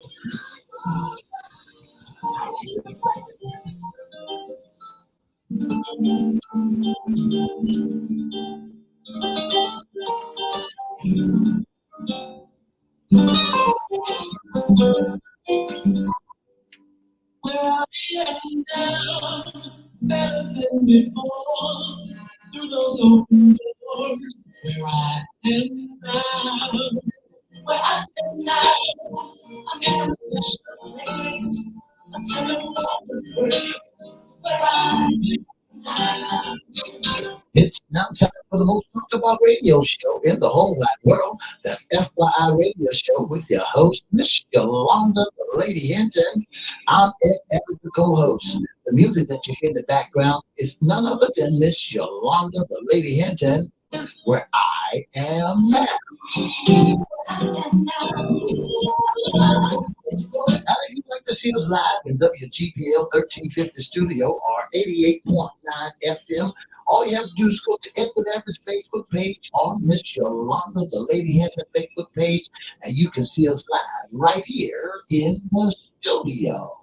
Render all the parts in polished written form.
Where I am now, better than before. Through those open doors, where I am now, where I am now, I'm in a special place. I tell you what the place where I am now. It's now time for the most talked about radio show in the whole wide world. That's FYI Radio Show with your host, Miss Yolanda, the Lady Hinton. I'm Ed Everett, the co-host. The music that you hear in the background is none other than Miss Yolanda, the Lady Hinton, where I am now. Now, if you'd like to see us live in WGPL 1350 Studio or 88.9 FM, all you have to do is go to Edward Everett's Facebook page or Miss Yolanda, the Lady Hinton Facebook page, and you can see us live right here in the studio.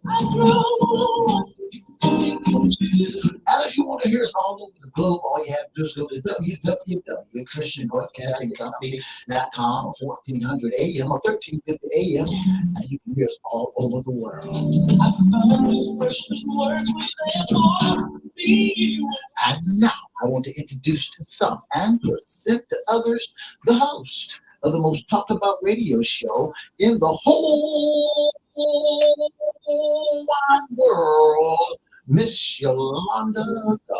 And if you want to hear us all over the globe, all you have to do is go to www.christianbroadcastingcompany.com or 1400 AM or 1350 AM, and you can hear us all over the world. And now I want to introduce to some and present to others the host of the most talked about radio show in the whole wide world, Miss Yolanda, the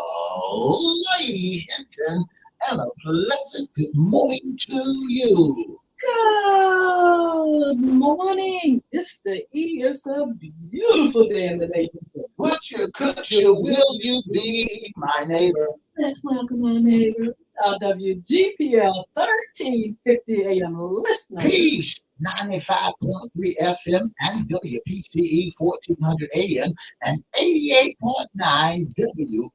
Lady Hinton, and a pleasant good morning to you. Good morning. It's the E. It's a beautiful day in the neighborhood. Would you, could you, will you be my neighbor? Let's welcome our neighbor, WGPL 1350 AM listener. Peace, 95.3 FM and WPCE 1400 AM and 88.9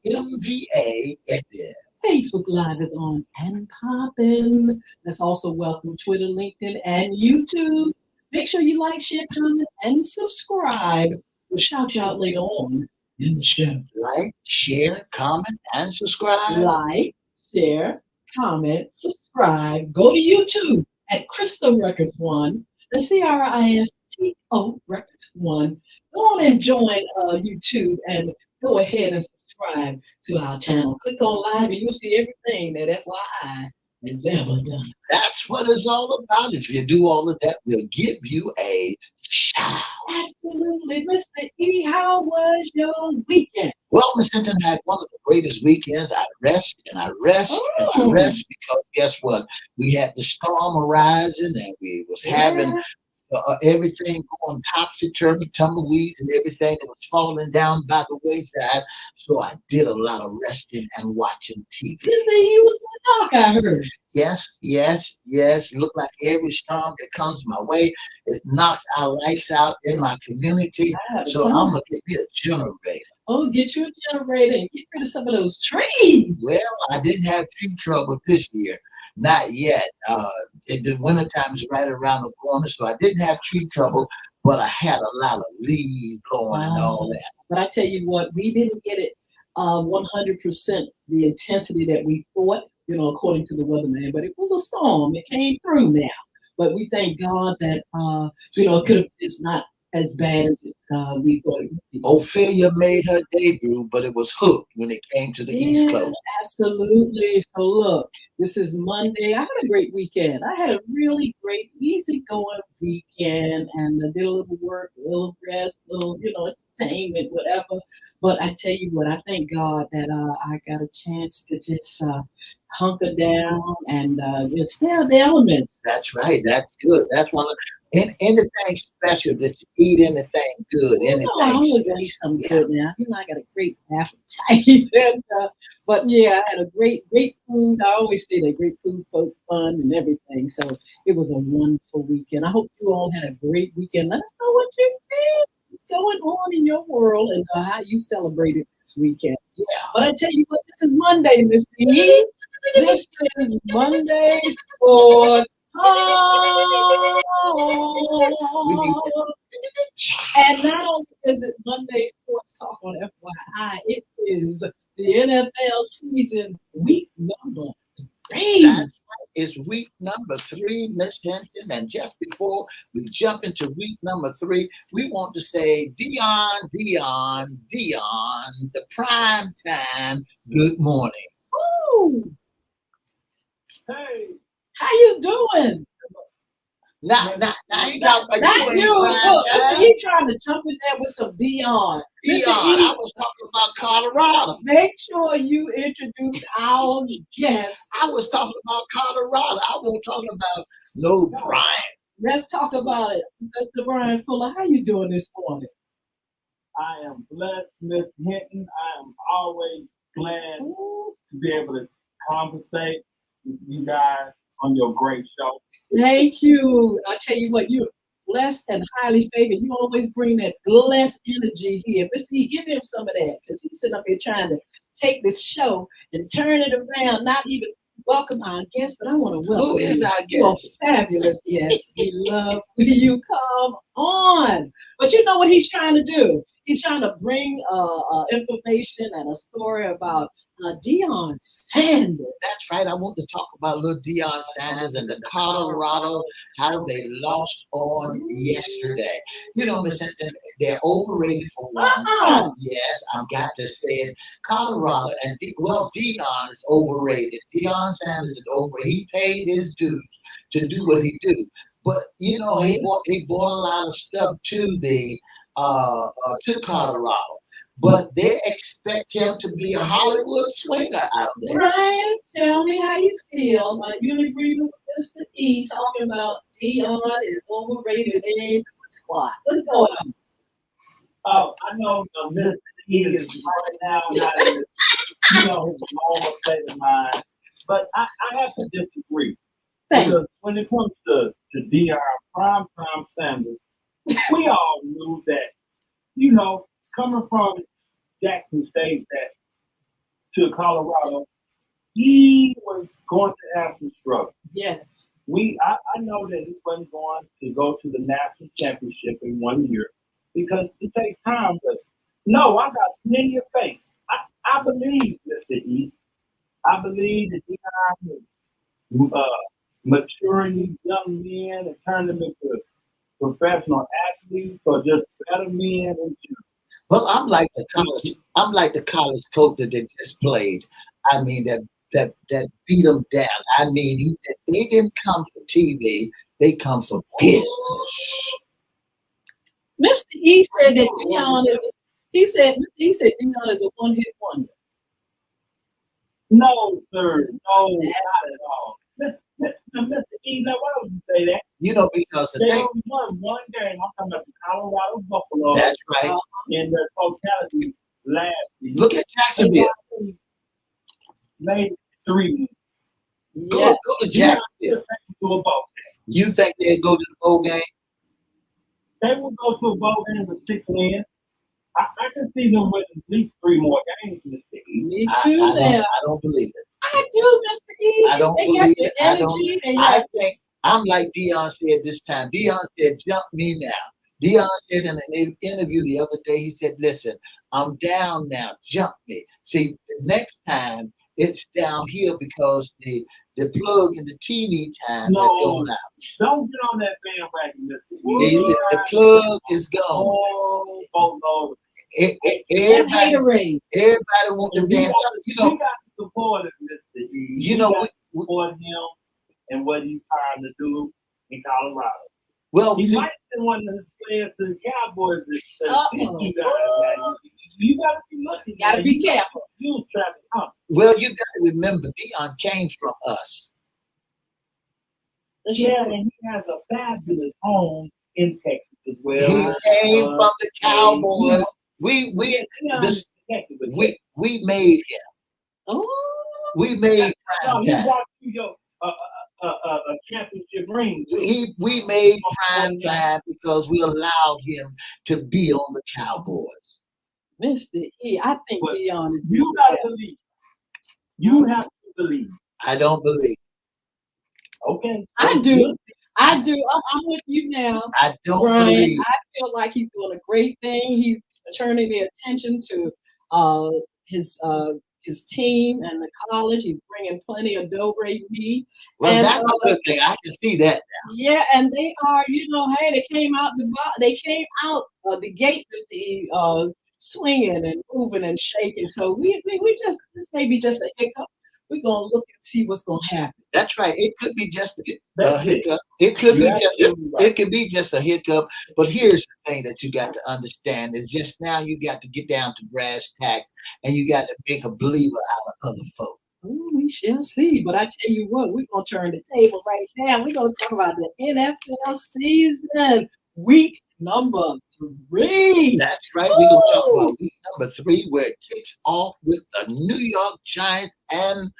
WMVA FM. Facebook Live is on and popping. Let's also welcome Twitter, LinkedIn, and YouTube. Make sure you like, share, comment, and subscribe. We'll shout you out later on in the show. Like, share, comment, and subscribe. Like, share, comment, subscribe. Go to YouTube at Crystal Records 1, the CRISTO Records 1. Go on and join YouTube and go ahead and subscribe to our channel. Click on live and you'll see everything that FYI has ever done. That's what it's all about. If you do all of that, we'll give you a shout. Absolutely. Mr. E, how was your weekend? Well, Miss Hinton had one of the greatest weekends. I rest and I rest and I rest because guess what? We had the storm arising and we was having everything going topsy-turvy, tumbleweeds and everything that was falling down by the wayside. So I did a lot of resting and watching TV. You say you was in the dark, I heard. Yes. Look like every storm that comes my way, it knocks our lights out in my community. So I'm going to get me a generator. Oh, get you a generator and get rid of some of those trees. Well, I didn't have tree trouble this year. Not yet. The wintertime is right around the corner, so I didn't have tree trouble, but I had a lot of leaves blowing and all that. But I tell you what, we didn't get it 100% the intensity that we thought, according to the weatherman. But it was a storm. It came through now. But we thank God that, it's not as bad as we thought it would be. Ophelia made her debut, but it was hooked when it came to the East Coast. Absolutely. So look, this is Monday. I had a great weekend. I had a really great, easygoing weekend, and I did a little work, a little rest, a little, entertainment, whatever. But I tell you what, I thank God that I got a chance to just hunker down and just stay out the elements. That's right. That's good. That's one of anything special that you eat, anything good, anything I'm going to eat something good now. I got a great appetite. And, but yeah, I had a great food. I always say that great food, folk, fun, and everything. So it was a wonderful weekend. I hope you all had a great weekend. Let us know what you did. What's going on in your world and how you celebrated this weekend. Yeah. But I tell you what, this is Monday, Miss E. This is Monday Sports And not only is it Monday Sports Talk on FYI, it is the NFL season week number three. That's right. It's week number 3, Miss Hinton. And just before we jump into week number 3, we want to say, Dion, the prime time, good morning. Woo! Hey, How you doing? Now, I ain't talking about Not you. you. Ain't Look, prime Mr. time. E trying to jump in there with some Dion. Dion, Mr. I E, was talking about Colorado. make sure you introduce our guest. I was talking about Colorado. I wasn't talking about no Brian. Let's talk about it. Mr. Brian Fuller, how you doing this morning? I am blessed, Miss Hinton. I am always glad to be able to conversate with you guys on your great show. Thank you. I'll tell you what, you're blessed and highly favored. You always bring that blessed energy here. Mr. E, give him some of that because he's sitting up here trying to take this show and turn it around, not even welcome our guest, but I want to welcome Who is you. our You are guest? fabulous guest. We love when you come on. But you know what he's trying to do? He's trying to bring information and a story about Deion Sanders. That's right. I want to talk about little Deion Sanders and the Colorado, how they lost on yesterday. You know, Miss Hinton, they're overrated for one. Yes, I've got to say it. Colorado and Deion is overrated. Deion Sanders is overrated. He paid his dues to do what he do. But you know, he brought a lot of stuff to the to Colorado. But they expect him to be a Hollywood swinger out there. Brian, tell me how you feel. You agree with Mr. E talking about Deion is overrated in the squad. What's going on? Oh, I know Mr. E is right now not in his, his normal state of mind, but I have to disagree. Because when it comes to Deion prime Sanders, we all knew that, coming from Jackson State to Colorado, he was going to have some struggle. Yes. I know that he wasn't going to go to the national championship in 1 year because it takes time. But no, I got plenty of faith. I believe, Mr. E. I believe that Deion is maturing these young men and turning them into professional athletes or just better men and Well, I'm like the college coach that they just played. I mean that beat them down. I mean, he said they didn't come for TV, they come for business. Mr. E said that Deion is Deion is a one-hit wonder. No, sir. No, not at all. Mr. E, now why would you say that? You know, because the They thing, only won one game. I'm talking about the Colorado Buffalo that's right. in their totality last year. Look at Jacksonville. They made 3. Yeah. Go to Jacksonville. To a bowl game. You think they'd go to the bowl game? They will go to a bowl game with 6 wins. I can see them with at least 3 more games in the city. Me too. I don't believe it. I do, Mr. E. I don't they believe got the it. energy. I think I'm like Deion said this time. Deion said, "Jump me now." Deion said in an interview the other day, he said, "Listen, I'm down now. Jump me." See, the next time it's downhill because the plug in the TV time is going out. Don't get on that bandwagon, Mr. E. The plug is gone. Oh, no. Everybody Want to dance. You got to support it, Mr. E. You know, we support him and what he's trying to do in Colorado. Well, he might be one of his players to the Cowboys. You got to be looking. You got to be careful. Well, you got to remember, Deion came from us. Yeah, and he has a fabulous home in Texas as well. He came from the Cowboys. We made him. Oh, we made prime time. He walked through a championship ring. We made prime time because we allowed him to be on the Cowboys. Mr. E, I think Deion is. You gotta believe. You have to believe. I don't believe. Okay. I do. I do. I'm with you now, I don't Brian. believe. I feel like he's doing a great thing. He's turning the attention to uh, his uh, his team and the college. He's bringing plenty of do-re mi. Well, And that's a good thing. I can see that. yeah, and they are, hey, they came out they came out the gate with the swinging and moving and shaking. So we just this may be just a hiccup. We're gonna look and see what's gonna happen. That's right. It could be just a That's it. hiccup. It could be You're just absolutely right. it could be just a hiccup. But here's the thing that you got to understand is just now you got to get down to brass tacks and you got to make a believer out of other folk. Ooh, we shall see. But I tell you what, we're gonna turn the table right now. We're gonna talk about the NFL season, week number 3. That's right. We're gonna talk about week number 3, where it kicks off with the New York Giants, and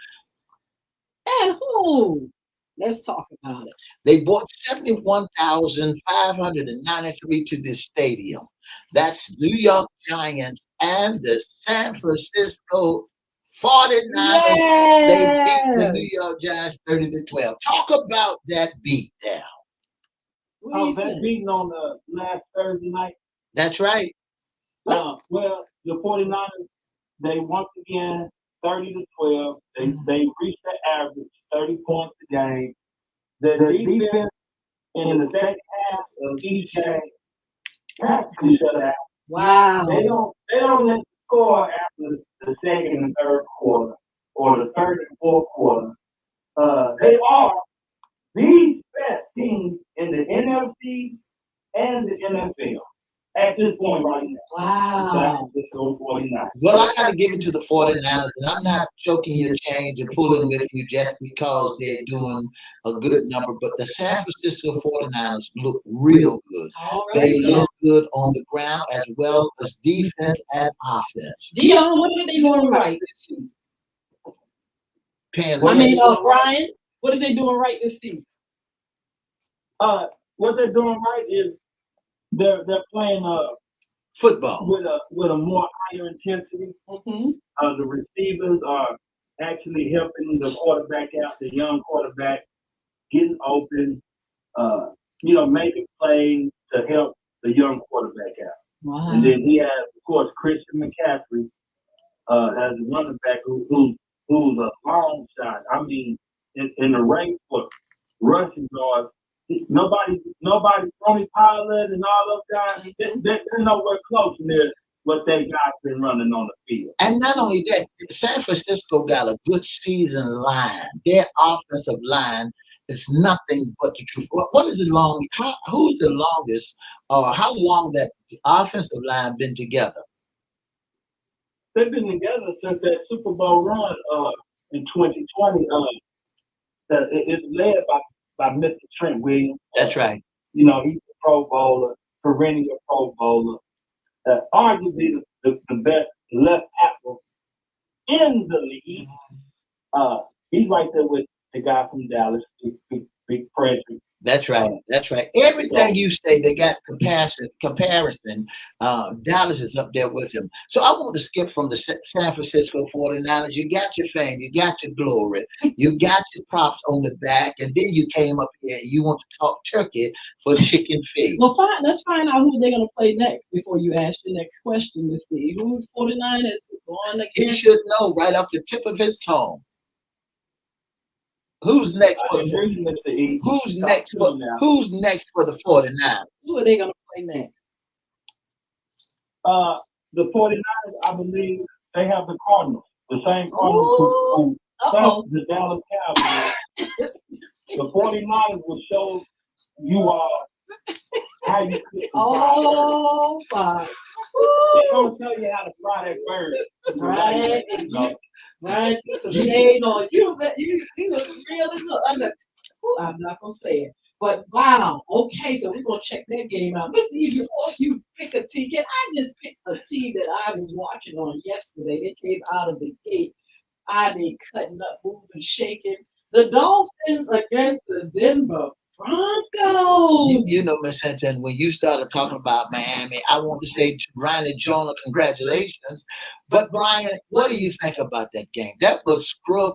who? Let's talk about it. they brought 71,593 to this stadium. That's New York Giants and the San Francisco 49ers. They beat the New York Giants 30-12. Talk about that beatdown. That beating on the last Thursday night. That's right. Well, the 49ers, they once again 30-12. They reached the average 30 points a game. The defense in the second half of each game practically shut out. Wow. They don't let score after the second and third quarter or the third and fourth quarter. They are the best teams in the NFC and the NFL at this point right now. Wow. Well, I got to give it to the 49ers, and I'm not choking your change and pulling with you just because they're doing a good number, but the San Francisco 49ers look real good. They look good on the ground as well as defense and offense. Dion, what are they doing right this season? Brian, what are they doing right this season? What they're doing right is they're playing football with a more higher intensity. Mm-hmm. The receivers are actually helping the quarterback out, the young quarterback, getting open, making plays to help the young quarterback out. Wow. And then he has, of course, Christian McCaffrey as a running back who's a long shot. I mean, in the race for rushing yards, nobody, Tony Pollard and all those guys, they're nowhere close near what they got been running on the field. And not only that, San Francisco got a good season line. Their offensive line is nothing but the truth. What is the longest? Who's the longest? Or how long that offensive line been together? They've been together since that Super Bowl run in 2020. It's led by Mr. Trent Williams. That's right. He's a Pro Bowler, perennial Pro Bowler, arguably the best left tackle in the league. He's right there with the guy from Dallas, Big Frederick. That's right. That's right. Everything you say, they got comparison. Dallas is up there with him. So I want to skip from the San Francisco 49ers. You got your fame. You got your glory. You got your props on the back. And then you came up here and you want to talk turkey for chicken feet. Well, fine. Let's find out who they're going to play next before you ask the next question, Mr. E. Who's 49ers going against? He should know right off the tip of his tongue. Who's next for the Who's next for the 49ers? Who are they going to play next? The 49ers, I believe, they have the Cardinals. The same Cardinals who the Dallas Cowboys. The 49ers will show you all how you cook. Oh, my. They're going to tell you how to fry that bird. Right. Right, put some shade on you. You look really good. I'm not gonna say it, but wow. Okay, so we're gonna check that game out. Mr. E, before you pick a team, can I just pick a team that I was watching on yesterday? They came out of the gate. I mean, cutting up, moving, shaking. The Dolphins against the Denver Broncos. Miss Hinton, when you started talking about Miami, I want to say to Brian and Jonah, congratulations. But Brian, what do you think about that game? That was scrub.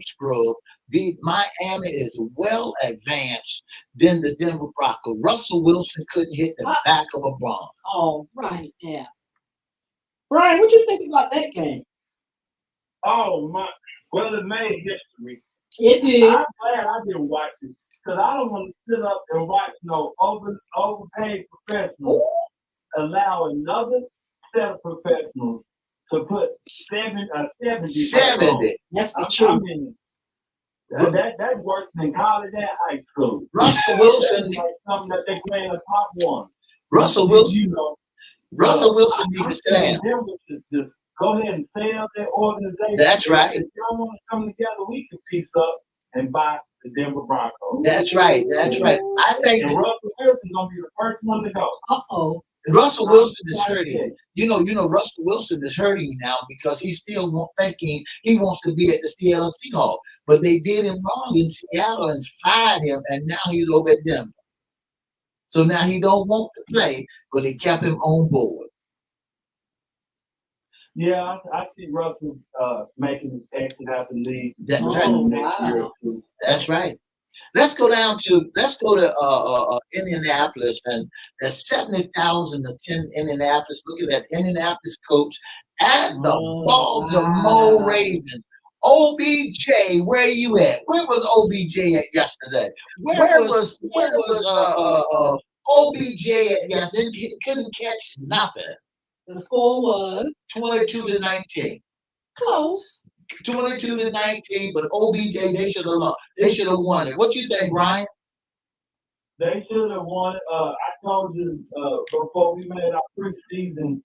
Miami is well advanced than the Denver Broncos. Russell Wilson couldn't hit the back of a bomb. Oh, right. Yeah. Brian, what you think about that game? Oh my! Well, it made history. It did. I'm glad I didn't watch it because I don't want to sit up and watch no overpaid professionals allow another set of professionals to put 70. 70. That's the truth. That's worse than college and high school. Russell Wilson, like something that they play in the top one. Russell Wilson, Russell Wilson needs to stand. Just go ahead and sell their organization. That's right. If y'all want to come together, we can piece up and buy the Denver Broncos. That's right. That's right. I think and Russell Wilson's gonna be the first one to go. Russell Wilson is hurting. You know, Russell Wilson is hurting now because he's still thinking he wants to be at the Seattle Seahawks, but they did him wrong in Seattle and fired him, and now he's over at Denver. So now he don't want to play, but they kept him on board. Yeah, I see Russell making his exit out the league. That's right. That's right. Let's go to Indianapolis, and there's 70,000 attend Indianapolis. Look at that Indianapolis coach and the Baltimore Ravens. OBJ, where you at? Where was OBJ at yesterday? Where was OBJ at yesterday? He couldn't catch nothing. The score was 22-19. Close. 22-19, but OBJ they should have lost. They should have won it. What do you think, Brian? They should have won it. I told you before we made our preseason,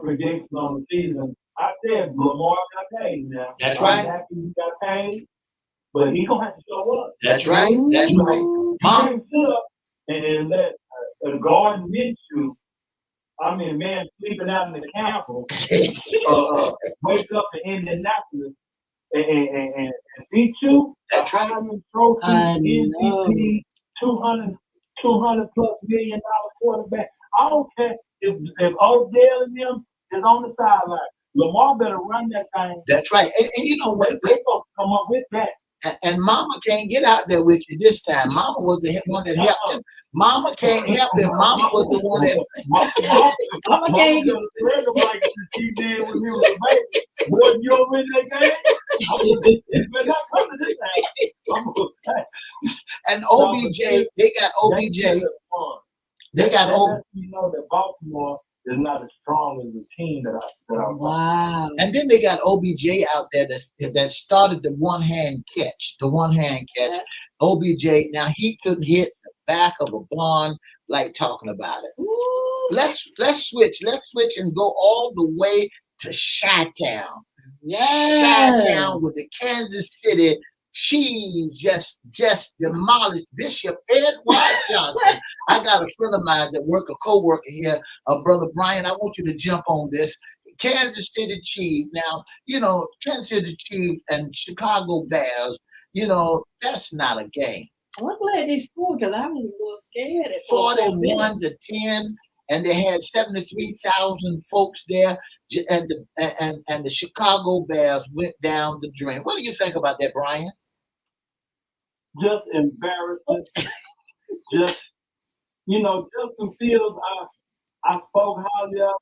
prediction on the season. I said Lamar got paid now. That's right. Happy he got paid, but he gonna have to show up. That's right. That's right. He can't sit up and let a guard Minshew. I mean, man, sleeping out in the camper, wake up in Indianapolis and beat you. That's right. Trophy, MVP, $200 plus million quarterback. I don't care if Odell and them is on the sideline. Lamar better run that thing. That's right. And you know what? They supposed to come up with that. And Mama can't get out there with you this time. Mama was the one that helped him. Mama can't help him. Mama was the one that. Mama can't. Like she did when he was a baby. Boy, you don't win that game. But not coming this time. And OBJ, they got OBJ. They got OBJ. You know that Baltimore is not as strong as the team that I Wow. And then they got OBJ out there that started the one hand catch. Yeah. OBJ, now he couldn't hit the back of a barn like talking about it. Ooh. Let's switch. Let's switch and go all the way to Chi-Town. Yes. Chi-Town with the Kansas City. She just demolished Bishop Edward Johnson. I got a friend of mine that co-worker here, Brother Brian. I want you to jump on this. Kansas City Chiefs. Now, Kansas City Chiefs and Chicago Bears, that's not a game. I'm glad they scored because I was a little scared. 41-10, and they had 73,000 folks there, and the Chicago Bears went down the drain. What do you think about that, Brian? Just embarrassing. Justin Fields, I spoke highly of him.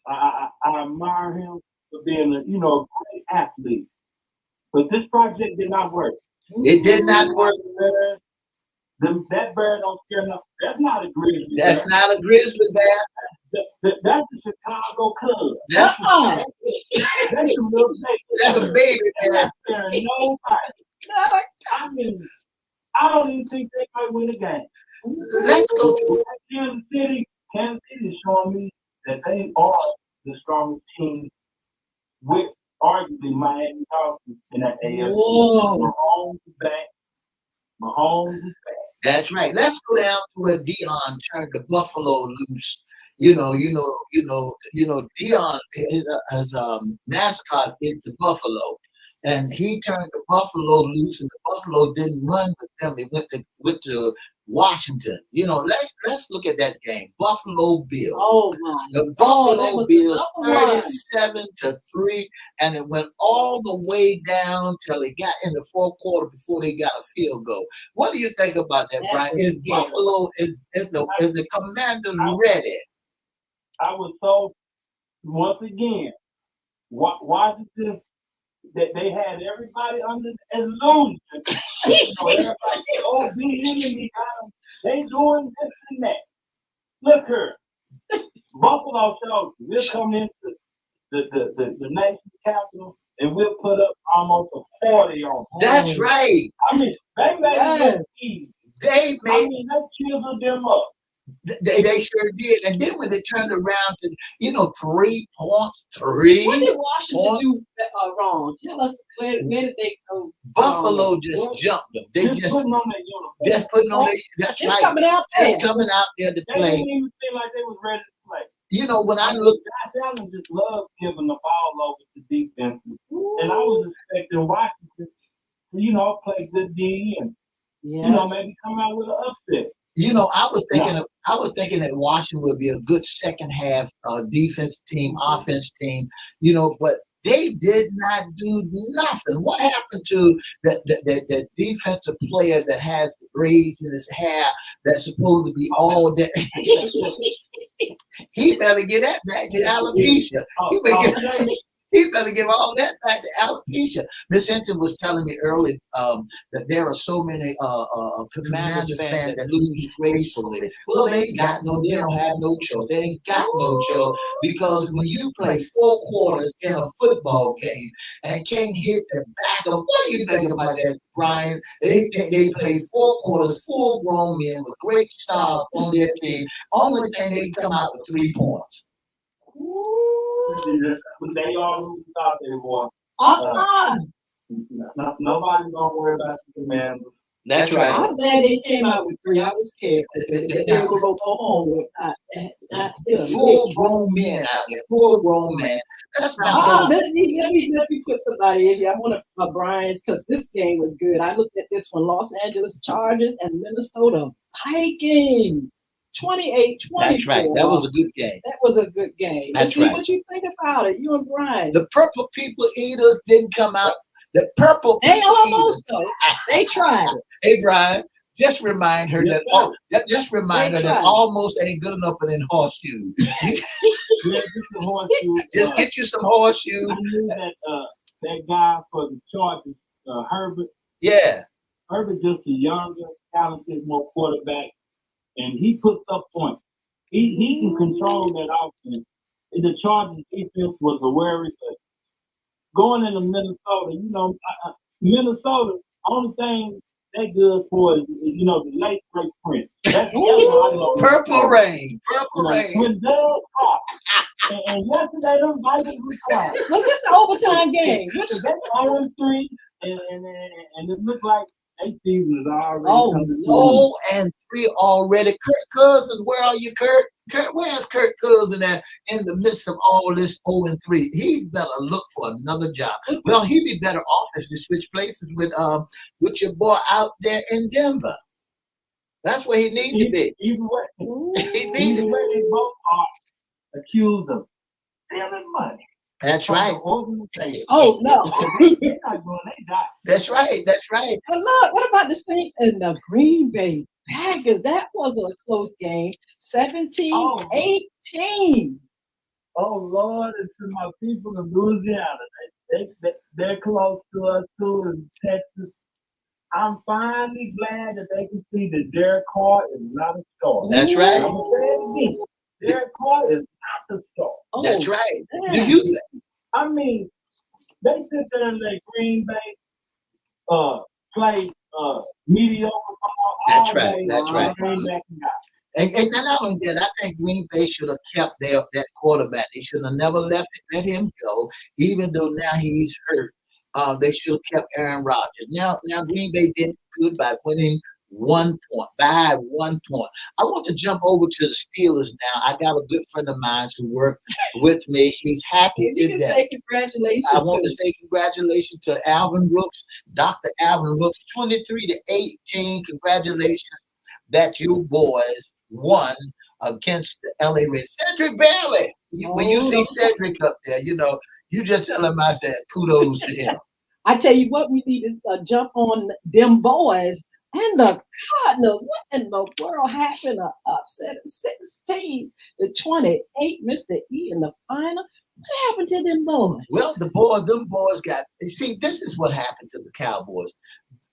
I admire him for being a great athlete. But this project did not work. It did not work. That bear don't scare nothing. That's not a grizzly bear. That's not a grizzly bear. That's the Chicago Cubs. That's a little baby. That's a baby bear. Scaring nobody. I mean, I don't even think they might win a game. Let's go to Kansas City. Kansas City is showing me that they are the strongest team with arguably Miami Dolphins in that AFC. Mahomes is back. That's right. Let's go down to where Dion turned the buffalo loose. Dion, his mascot is the buffalo, and he turned the buffalo loose, and the buffalo didn't run with them. It went Washington. Let's look at that game. Buffalo Bills. Oh my! The Oh, that Buffalo was Bills, another one. 37-3, and it went all the way down till they got in the fourth quarter before they got a field goal. What do you think about that, That Brian? was Is scary. Buffalo is the Commanders ready? I was so once again, Washington, that they had everybody under the illusion. Everybody said, "Oh, the enemy, they doing this and that." Look here, Buffalo shows we'll come into the nation's capital and we'll put up almost a 40 on them. That's right. I mean, they made it look easy. They made. They chiseled them up. They sure did. And then when they turned around to 3 points, 3 What did Washington points, do wrong? Tell us where did they go? Buffalo wrong? just jumped them. They Just putting on their uniform. just putting on their. That's Just right. coming out there. Just coming out there to They play. didn't even seem like they was ready to play. When I look, Josh Allen just loved giving the ball over to defenses. And I was expecting Washington to, play good D and, maybe come out with an upset. I was thinking that Washington would be a good second half defense team, offense team, but they did not do nothing. What happened to that defensive player that has braids in his hair that's supposed to be all that? He better get that back to alopecia. He better give all that back to alopecia. Miss Hinton was telling me earlier that there are so many Commanders fans that lose gracefully. Well, they don't have no choice. They ain't got no choice because when you play 4 quarters in a football game and can't hit the back of, what do you think about that, Brian? They play 4 quarters, full grown men with great style on their team. Only thing they come out with 3 points. They all thought they won. Nobody's gonna worry about the Commanders. That's right. I'm glad they came out with 3. I was scared that they were going to go home with full grown men out there. Full grown men. That's let me put somebody in here. I want to Brian's because this game was good. I looked at this one: Los Angeles Chargers and Minnesota Vikings. 28-24. That's right. That was a good game. That was a good game. That's right. What you think about it, you and Brian. The Purple People Eaters didn't come out. The Purple They People almost though. They tried it. Hey, Brian, just remind her that almost ain't good enough for them horseshoes. Just get you some horseshoes. I knew that guy for the Chargers, Herbert. Yeah. Herbert just a younger, talented, more quarterback. And he puts up points. He can control that offense. And the Chargers defense was a worry, but going into Minnesota, Minnesota, only thing they good for is the late great Prince. That's all I know. Purple rain. When Doug caught, and yesterday them Vikings was quiet. Was this the overtime game? They 0-3, and it looked like their season is already 0-3 already. Kirk Cousins, where are you, Kurt? Where's Kirk Cousins at in the midst of all this 0-3? He better look for another job. Well, he'd be better off if he switch places with your boy out there in Denver. That's where he needs to be. Either way, he needs to be. They both are accused of stealing money. That's right. Oh no. That's right. But look, what about the Saints and the Green Bay Packers? That was a close game. 17-18. Oh Lord, it's to my people in Louisiana. They're close to us too in Texas. I'm finally glad that they can see that Derek Carr is not a star. That's right. I'm gonna say it again. Derek Carr is not the star. That's right. Man. Do you think? I mean, they sit there and let Green Bay play mediocre ball. That's right. Day, That's right. And not only that, I think Green Bay should have kept that quarterback. They should have never let him go, even though now he's hurt. They should have kept Aaron Rodgers. Now Green Bay did good by winning 1 point, by 1 point. I want to jump over to the Steelers now. I got a good friend of mine who worked with me. He's happy today. Say congratulations. I want to say congratulations to Alvin Brooks, Dr. Alvin Brooks, 23-18. Congratulations, that you boys won against the LA Raiders. Cedric Bailey. When you see Cedric up there, you just tell him I said kudos to him. I tell you what, we need to jump on them boys and the Cardinals. What in the world happened? To upset at 16 to 28, Mr. E in the final. What happened to them boys? Well, them boys got. See, this is what happened to the Cowboys.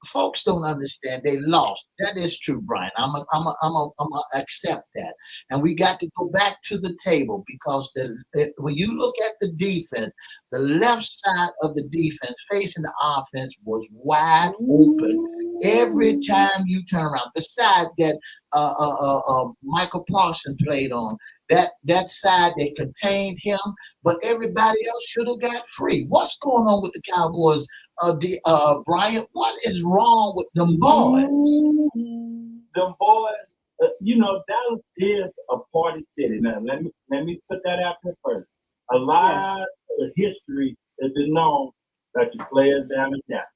Folks don't understand. They lost. That is true, Brian. I'm a accept that. And we got to go back to the table because when you look at the defense, the left side of the defense facing the offense was wide open. Every time you turn around, the side that Michael Parsons played on, that side they contained him, but everybody else should have got free. What's going on with the Cowboys? Brian, what is wrong with them boys? Them boys, Dallas is a party city. Now, let me put that out there first. A lot of history has been known that the players down in Dallas.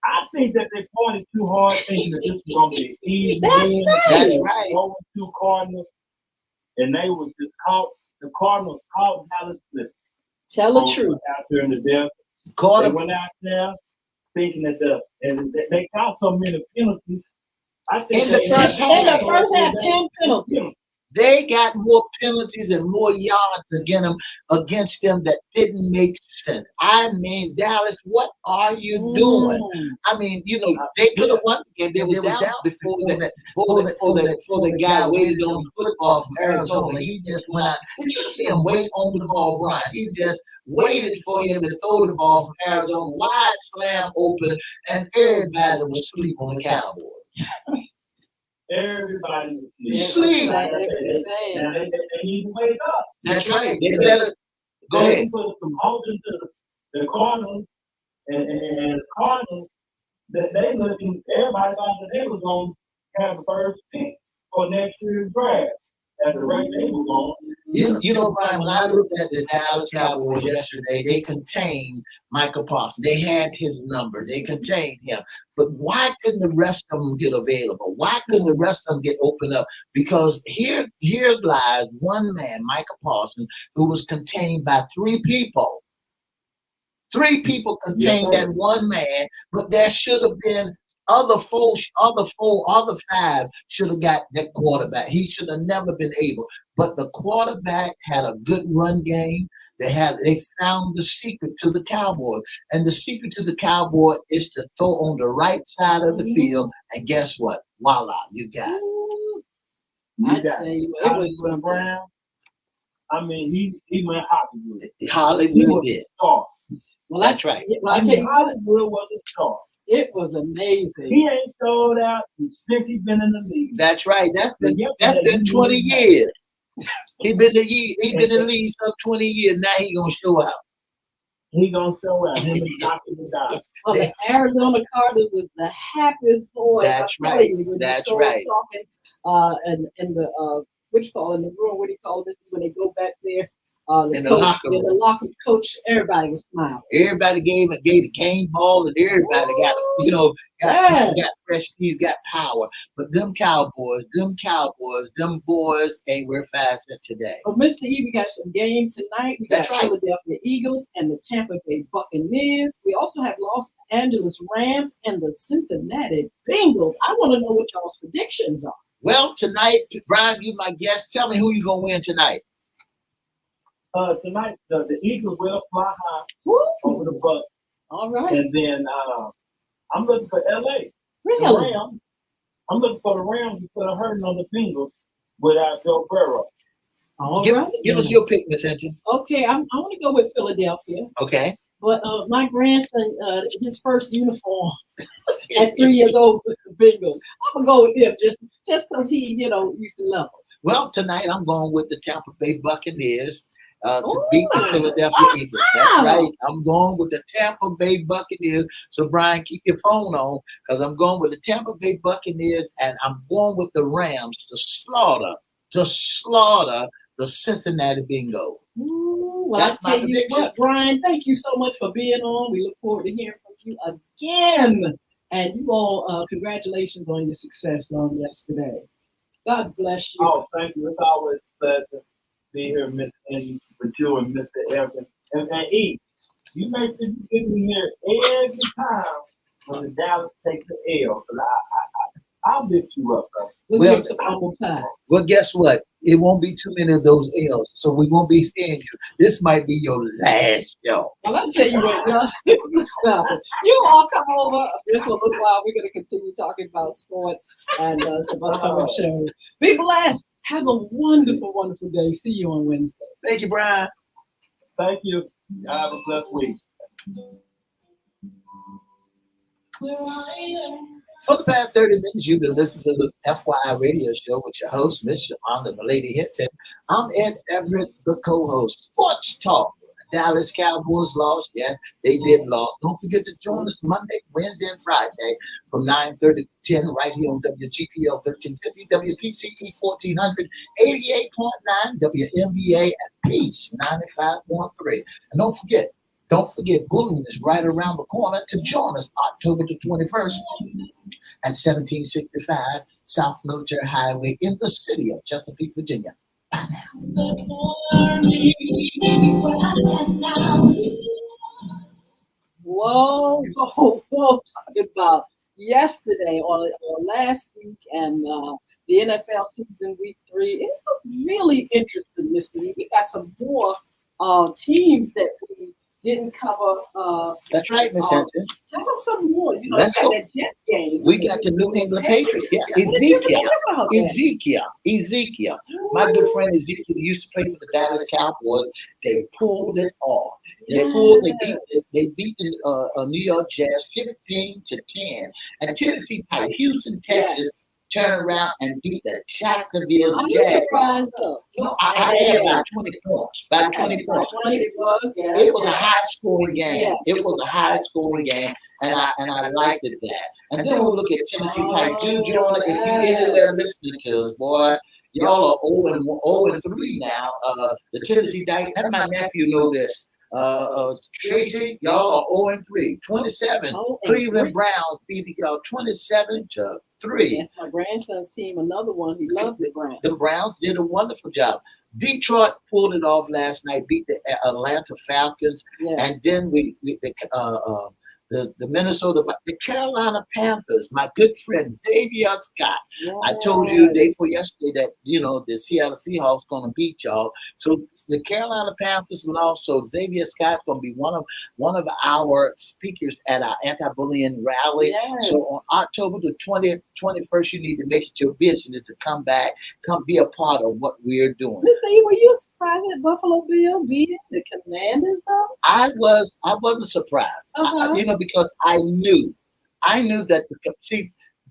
I think that they party too hard, thinking that this was going to be an easy win. That's right. 0-2 Cardinals, and they was just caught. The Cardinals caught Dallas slipping. Tell the truth. Out there in the desert. They went out there thinking that they got so many penalties. I think in the first half, 10 penalties. They got more penalties and more yards against them that didn't make sense. I mean, Dallas, what are you doing? I mean, they could have won the game. They were down before the guy waited on the football from Arizona. He just went out. Did you see him wait on the ball, Brian? He just waited for him to throw the ball from Arizona, wide slam open, and everybody was asleep on the Cowboys. Everybody sleep. They need to wake up. That's right. They better go ahead. Put some hope into the Cardinals, and the Cardinals, they looking. Everybody thought that they was going to have the first pick for next year's draft. At the rate they were going. Brian, when I looked at the Dallas Cowboys yesterday, they contained Michael Parsons. They had his number. They contained him. But why couldn't the rest of them get available? Why couldn't the rest of them get opened up? Because here lies one man, Michael Parsons, who was contained by three people. Three people contained that one man, but there should have been other five should have got that quarterback. He should have never been able. But the quarterback had a good run game. They found the secret to the Cowboys. And the secret to the Cowboy is to throw on the right side of the field. And guess what? Voila, you got it. I tell you, it was some Brown. I mean, he went Hollywood. Hollywood did. Well, that's right. Well, I tell you, Hollywood was a star. It was amazing. He ain't sold out since he's been in the league. That's right. That's been 20 years. He been in the league some 20 years. Now he gonna show out. He gonna show out. Him and Dr. Dodd. Well, the Arizona Cardinals was the happiest boy. That's right. That's right. Talking, and the what you call in the room? What do you call this when they go back there? In the locker room. In the locker coach, everybody was smiling. Everybody gave the game ball, and everybody got prestige, got power. But them Cowboys, them boys ain't where fast at today. But Mr. E, we got some games tonight. We got Philadelphia Eagles and the Tampa Bay Buccaneers. We also have Los Angeles Rams and the Cincinnati Bengals. I want to know what y'all's predictions are. Well, tonight, Brian, you my guest. Tell me who you gonna win tonight. Tonight, the Eagles will fly high over the Bucs. All right. And then I'm looking for LA. Really? I'm looking for the Rams to put a hurting on the Bengals without Joe Burrow. Give us your pick, Miss Hinton. Okay, I want to go with Philadelphia. Okay. But my grandson, his first uniform at 3 years old was the Bengals. I'm going to go with him just because he, used to love them. Well, tonight I'm going with the Tampa Bay Buccaneers. To beat the Philadelphia Eagles. That's right. I'm going with the Tampa Bay Buccaneers. So, Brian, keep your phone on because I'm going with the Tampa Bay Buccaneers and I'm going with the Rams to slaughter the Cincinnati Bengals. Well, I tell you what, Brian, thank you so much for being on. We look forward to hearing from you again. And you all, congratulations on your success on yesterday. God bless you. Oh, thank you. It's always a pleasure to be here, Miss Andy, with you and Mr. Evans. And E, you make sure you get me here every time when the Dallas takes the L. Cause I'll lift you up, bro. We'll Well, give some apple pie. Well, guess what? It won't be too many of those L's, so we won't be seeing you. This might be your last show. Well, I'll tell you what, you all come over just for a little while. We're going to continue talking about sports and some upcoming shows. Be blessed. Have a wonderful, wonderful day. See you on Wednesday. Thank you, Brian. Thank you. Have a blessed week. For the past 30 minutes, you've been listening to the FYI radio show with your host, Miss Yolanda Hinton. I'm Ed Everett, the co-host. Sports Talk. Dallas Cowboys lost. Yes, they did lose. Don't forget to join us Monday, Wednesday, and Friday from 9:30 to 10 right here on WGPL 1350, WPCE 1400, 88.9, WNBA, and Peace 95.3. And don't forget, bullying is right around the corner. To join us October the 21st at 1765 South Military Highway in the city of Chesapeake, Virginia. Whoa, whoa, whoa. Talking about yesterday or last week and the NFL season week 3. It was really interesting, Mr. Lee. We got some more teams that we didn't cover. That's right, Miss Hinton. Tell us some more. You know, Let's go. that Jets game. We got the New England Patriots. Yes, Ezekiel. My good friend Ezekiel used to play for the Dallas Cowboys. They pulled it off. They beat the New York Jets 15-10. And Tennessee played Houston, Texas. Turn around and beat the Jacksonville Jags. I'm surprised though. No, I had about 20 points. About 20 points. It was a high scoring game. Yeah. It was a high scoring game, and I liked it that. And then we'll look at Tennessee Titans. Do join if you anywhere listening to us, boy. Y'all are 0-3 now. The Tennessee Titans. And my nephew know this. Tracy, y'all are 0-3. 27. Cleveland Browns beat y'all 27-3. That's my grandson's team. Another one. He loves the Browns. The Browns did a wonderful job. Detroit pulled it off last night, beat the Atlanta Falcons, and then the Carolina Panthers, my good friend Xavier Scott. I told you day before yesterday that the Seattle Seahawks gonna beat y'all. So the Carolina Panthers lost. So Xavier Scott's gonna be one of our speakers at our anti-bullying rally. Yes. So on October the 20th, 21st, you need to make it your business to come back, come be a part of what we're doing. Mr. E, were you surprised that Buffalo Bill beat the Commanders though? I wasn't surprised. Because I knew that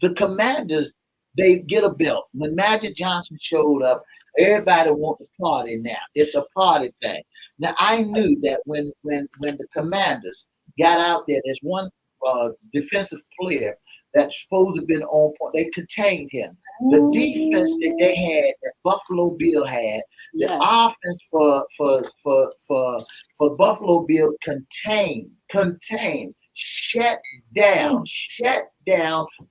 the Commanders, they get a belt. When Magic Johnson showed up, everybody wants to party now. It's a party thing. Now I knew that when the Commanders got out there, there's one defensive player that's supposed to have been on point. They contained him. The defense that they had, that Buffalo Bill had, the offense for Buffalo Bill contained, shut down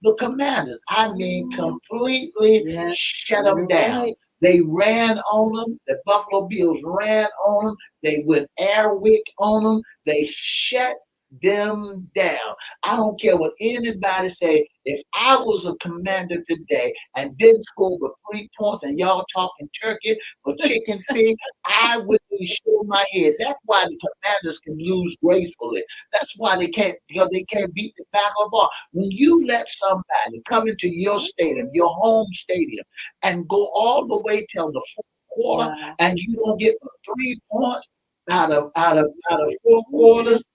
the Commanders. I mean, completely shut them down. Right. They ran on them. The Buffalo Bills ran on them. They went airwick on them. They shut them down. I don't care what anybody say. If I was a commander today and didn't score but 3 points and y'all talking turkey for chicken feed, I would be shaking my head. That's why the Commanders can lose gracefully. That's why they can't, because they can't beat the back of the ball. When you let somebody come into your stadium, your home stadium, and go all the way till the fourth quarter, and you don't get 3 points out of 4 quarters,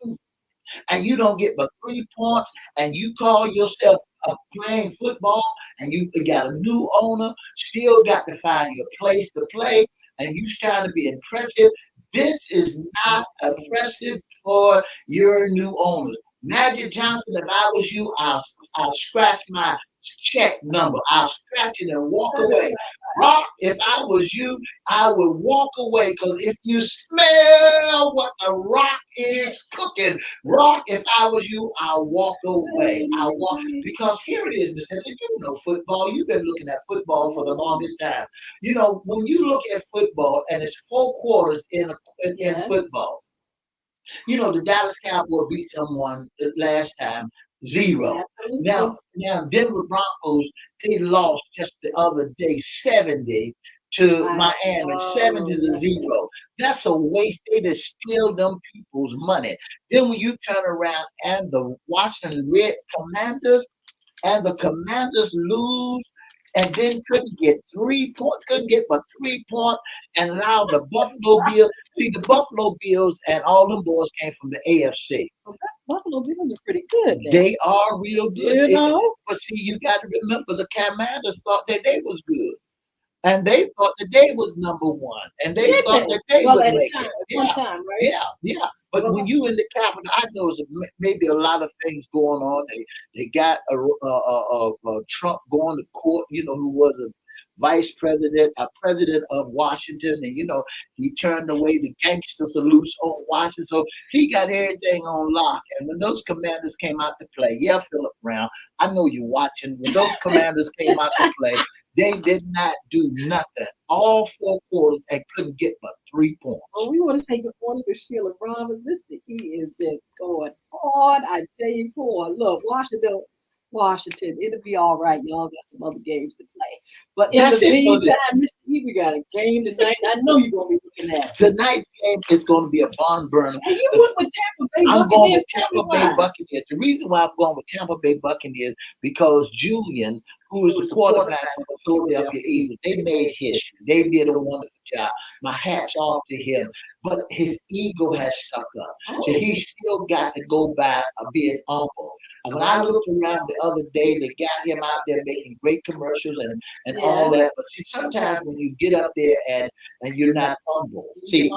and you don't get but 3 points, and you call yourself playing football, and you got a new owner, still got to find your place to play, and you trying to be impressive. This is not impressive for your new owners. Magic Johnson, if I was you, I'll scratch my check number. I'll scratch it and walk away. Rock, if I was you, I would walk away because if you smell what the Rock is cooking, Rock, if I was you, I'll walk away. I'll walk because here it is, Miss Henson. You know football. You've been looking at football for the longest time. You know when you look at football and it's 4 quarters in football. You know, the Dallas Cowboys beat someone last time, zero. Now Denver Broncos, they lost just the other day, 70 to Miami, 70-0. That's a waste. They just steal them people's money. Then when you turn around and the Washington Red Commanders and the Commanders lose and then couldn't get 3 points, couldn't get but 3 points and allow the Buffalo Bills. See, the Buffalo Bills and all them boys came from the AFC. Buffalo Bills are pretty good. They are real good. You know? But see, you got to remember the Commanders thought that they was good. And they thought that they was number one. And they thought that they would make it. One time, right? Yeah. But when you in the capital, I know there's maybe a lot of things going on. They got a Trump going to court, you know, who was a vice president, a president of Washington, and you know he turned away the gangsters are loose on Washington, so he got everything on lock. And when those Commanders came out to play, yeah, Philip Brown, I know you're watching. When those Commanders came out to play, they did not do nothing all 4 quarters and couldn't get but 3 points. Well, we want to say good morning to Sheila Roberts. Mr. E is just going on. I tell you, look, Washington, it'll be all right. Y'all got some other games to play. But in the meantime, Mr. E, we got a game tonight. I know you're going to be looking at it. Tonight's game is going to be a barn burner. And you went with Tampa Bay Buccaneers. I'm going with Tampa Bay Buccaneers. The reason why I'm going with Tampa Bay Buccaneers because Julian, who is the quarterback for the Philadelphia Eagles, they made history. They did a wonderful job. My hat's off to him. But his ego has stuck up. So he still got to go back being humble. And when I looked around the other day, they got him out there making great commercials and all that. But see, sometimes when you get up there and you're not humble, see,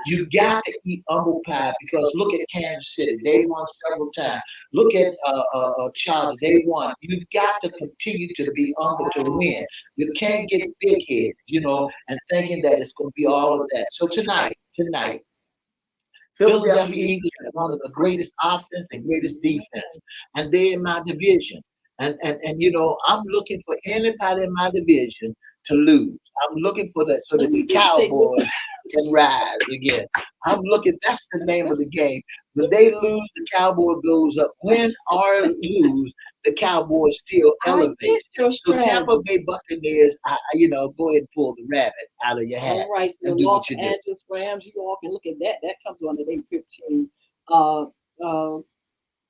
you got to eat humble pie because look at Kansas City. They won several times. Look at Chargers. They won. You've got to continue to be humble to win. You can't get big head, you know, and thinking that it's going to be all of that. So tonight, Philadelphia Eagles have one of the greatest offense and greatest defense, and they're in my division. And you know, I'm looking for anybody in my division to lose. I'm looking for that so that the Cowboys can rise again. I'm looking. That's the name of the game. When they lose, the Cowboy goes up. Win or lose, the Cowboys still elevate. So Tampa Bay Buccaneers, you know, go ahead and pull the rabbit out of your hat. All right, so and do Los what you Angeles Rams, you all can look at that. That comes on at 8:15.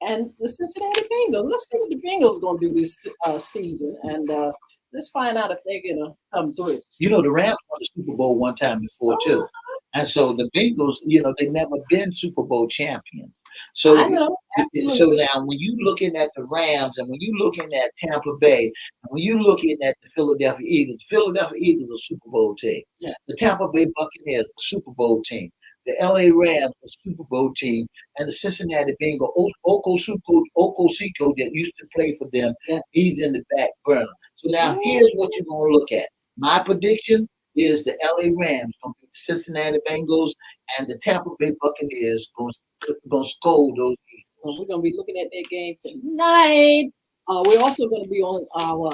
And the Cincinnati Bengals. Let's see what the Bengals going to do this season, and let's find out if they're going to come through. You know, the Rams won the Super Bowl one time before too, and so the Bengals, you know, they never been Super Bowl champions. So, I know, absolutely. So now when you looking at the Rams and when you looking at Tampa Bay, and when you looking at the Philadelphia Eagles are a Super Bowl team. Yeah. The Tampa Bay Buccaneers a Super Bowl team. The LA Rams a Super Bowl team, and the Cincinnati Bengals, Okosico that used to play for them, he's in the back burner. So now here's what you're gonna look at. My prediction is the LA Rams gonna beat the Cincinnati Bengals, and the Tampa Bay Buccaneers gonna scold those Eagles. Well, we're gonna be looking at that game tonight. We're also going to be on our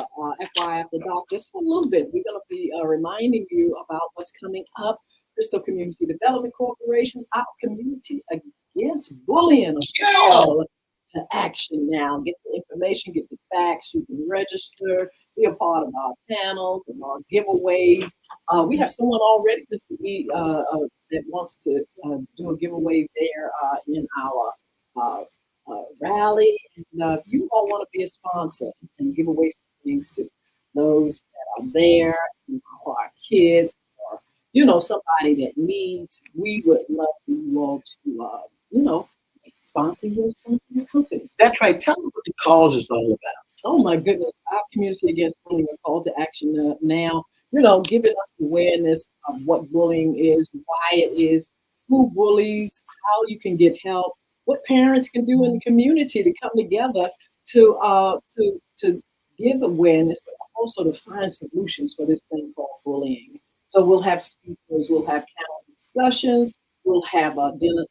FY After Dark just for a little bit. We're going to be reminding you about what's coming up. Bristol Community Development Corporation, our community against bullying. Call to action now. Get the information, get the facts. You can register, be a part of our panels and our giveaways. We have someone already that wants to do a giveaway there in our rally. And if you all want to be a sponsor and give away some things to those that are there, our kids, or you know, somebody that needs, we would love for you all to, you know, sponsor your company. That's right. Tell them what the cause is all about. Oh my goodness, our community against bullying, a call to action now. You know, giving us awareness of what bullying is, why it is, who bullies, how you can get help, what parents can do in the community to come together to give awareness, but also to find solutions for this thing called bullying. So we'll have speakers, we'll have panel discussions, we'll have a dinner,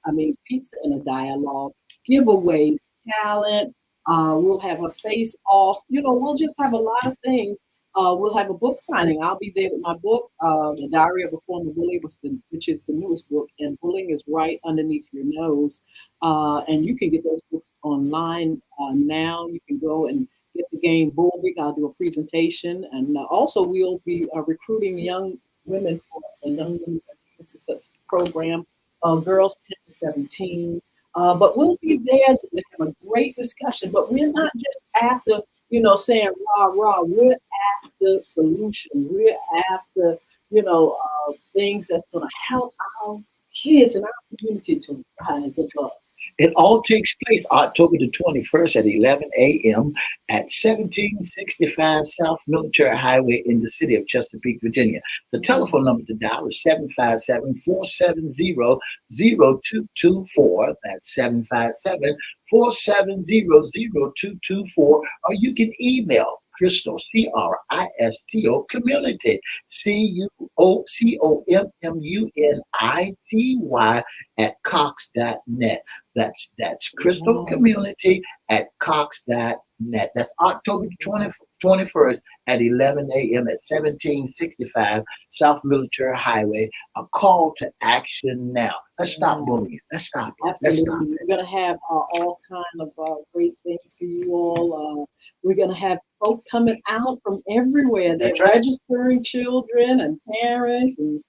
pizza and a dialogue, giveaways, talent. We'll have a face off. We'll just have a lot of things. We'll have a book signing. I'll be there with my book, The Diary of a Former Bully, which is the newest book, and bullying is right underneath your nose. And you can get those books online now. You can go and get the game Bull Week. I'll do a presentation, and also we'll be recruiting young women for a young women success program, girls 10 to 17. But we'll be there to have a great discussion. But we're not just after, saying rah rah. We're after solutions. We're after, things that's going to help our kids and our community to rise above. It all takes place October the 21st at 11 a.m. at 1765 South Military Highway in the city of Chesapeake, Virginia. The telephone number to dial is 757-470-0224. That's 757-470-0224. Or you can email Crystal, Cristo, community, CUOCOMMUNITY @Cox.net. That's Crystal Community @Cox.net. That's October 21st at 11 a.m. at 1765 South Military Highway. A call to action now. Let's stop bullying. Let's stop it. Absolutely. Let's stop it. We're going to have all kind of great things for you all. We're going to have folk coming out from everywhere. They're registering children and parents and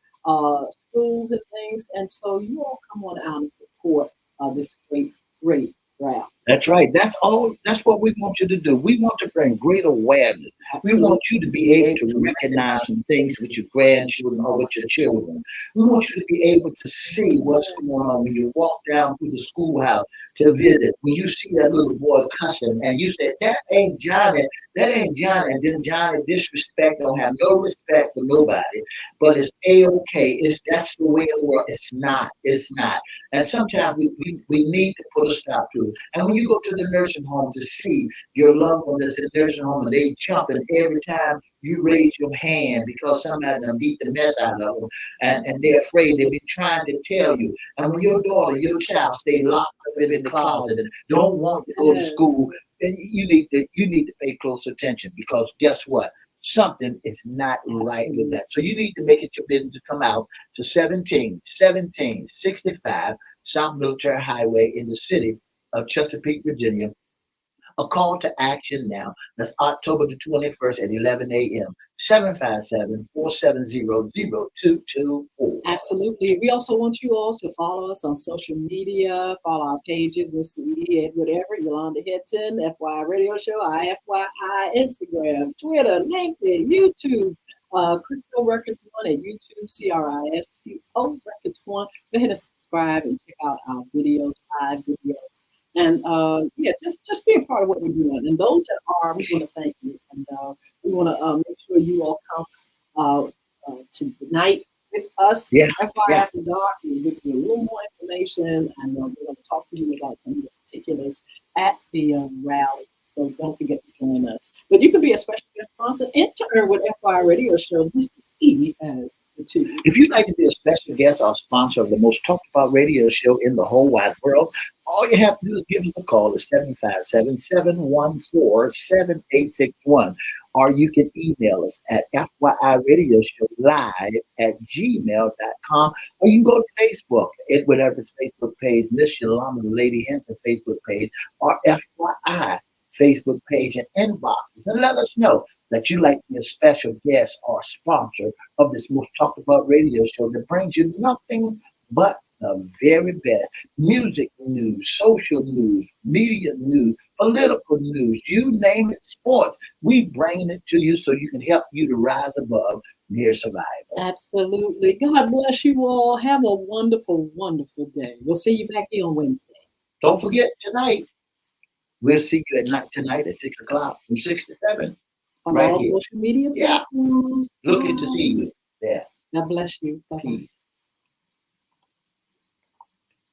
schools and things. And so you all come on out and support this great route. That's right. That's all. That's what we want you to do. We want to bring great awareness. Absolutely. We want you to be able to recognize some things with your grandchildren or with your children. We want you to be able to see what's going on when you walk down through the schoolhouse to visit. When you see that little boy cussing and you say, that ain't Johnny. That ain't Johnny. And then Johnny disrespect, don't have no respect for nobody. But it's A-OK. That's the way of the world. It's not. It's not. And sometimes we need to put a stop to it. And when you go to the nursing home to see your loved one that's in the nursing home and they jumping every time you raise your hand because somebody done beat the mess out of them and they're afraid, they've been trying to tell you. And when your daughter, your child stay locked up in the closet and don't want to go to school, then you need to pay close attention because guess what? Something is not right with that. So you need to make it your business to come out to 1765 South Military Highway in the city of Chesapeake, Virginia. A call to action now. That's October the 21st at 11 a.m. 757-470-0224. Absolutely. We also want you all to follow us on social media, follow our pages, Mr. E. Edward Everett, Yolanda Hinton, FYI Radio Show, IFYI, Instagram, Twitter, LinkedIn, YouTube, Crystal Records 1 at YouTube, CRISTO Records 1. Go ahead and subscribe and check out our videos, live videos. And just be a part of what we're doing. And those that are, we want to thank you. And we want to make sure you all come tonight with us. FYI After Dark. We'll give you a little more information, and we're going to talk to you about some of the particulars at the rally. So don't forget to join us. But you can be a special guest sponsor. Enter with FYI Radio Show. Mr. E as the two. If you'd like to be a special guest or sponsor of the most talked about radio show in the whole wide world, all you have to do is give us a call at 757-714-7861. Or you can email us at FYIRadioshow@gmail.com. Or you can go to Facebook, Edward Everett's Facebook page, Miss Yolanda Lady Hinton Facebook page, or FYI Facebook page and inboxes. And let us know that you'd like to be a special guest or sponsor of this most talked about radio show that brings you nothing but the very best music news, social news, media news, political news, you name it, sports. We bring it to you so you can help you to rise above near survival. Absolutely. God bless you all. Have a wonderful, wonderful day. We'll see you back here on Wednesday. Don't forget tonight. We'll see you tonight at 6 o'clock from 6 to 7. On right all here. social media platforms. Looking to see you there. God bless you. Bye. Peace.